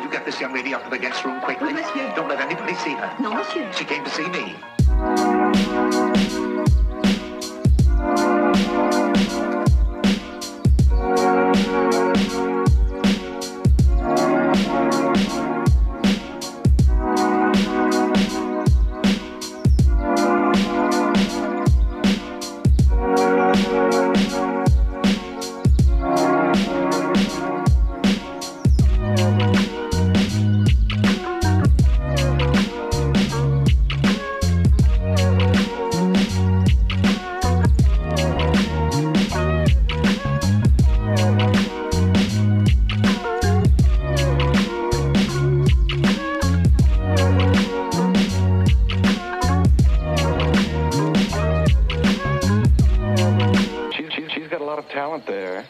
Will you get this young lady up to the guest room quickly? Oui, monsieur. Don't let anybody see her. Non, monsieur. She came to see me. She's got a lot of talent there.